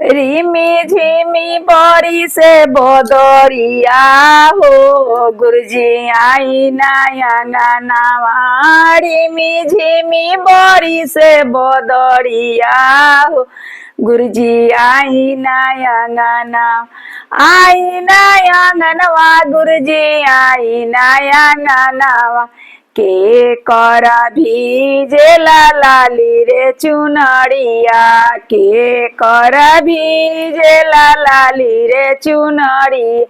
रिमी झिमी बरी से बदरिया हो गुरुजी आई नया गानावा। रिमी झिमी बरी से बदरिया हो गुरुजी आई नया गाना। आई नया गानवा गुरुजी आई नया गानावा। के करा भीजेला लाली रे चुनरिया। के करा भीजेला लाली रे चुनरिया।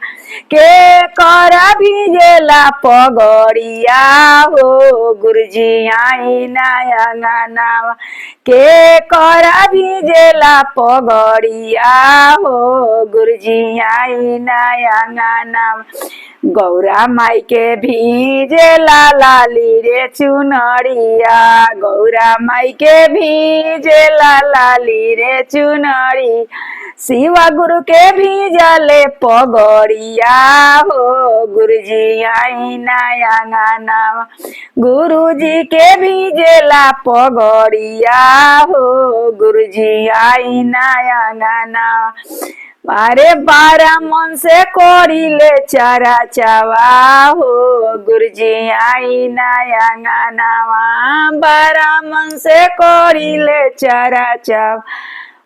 के करा भीजेला पगड़िया हो गुरुजी आई नया गानावा। के करा भीजेला पगड़िया हो गुरुजी आई नया गानावा। गौरा माई के भीजेला लाली रे चुनरिया। गौरा माई के भीजेला लाली रे चुनरी। शिवा गुरु के भीजले पगड़िया हो गुरुजी आई नया गानावा। गुरुजी के भीजेला पगड़िया हो गुरुजी आई नया गानावा। अरे बारा मन से कोरिले चारा चावा हो गुरुजी आई नया गानावा। बारा मन से कोरिले चारा चावा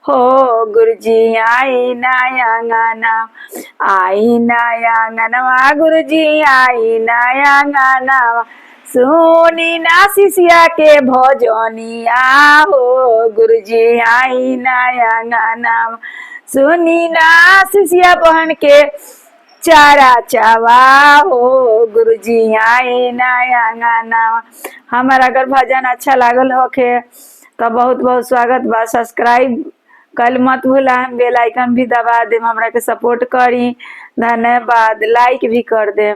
हो गुरुजी आई नया गाना। आई नया गानवा गुरुजी आई नया गानावा। सुनी ना शिष्या के भजनिया हो गुरुजी आई नया गानावा। सुनी ना शिष्या बहन के चारा चावा हो गुरुजी आई नया गानावा। हमारा अगर भजन अच्छा लागल होखे तो बहुत बहुत स्वागत बा। सब्सक्राइब कल मत भूला, बेल आइकन भी दबा दे, हमरा के सपोर्ट करी। धन्यवाद, लाइक भी कर दे।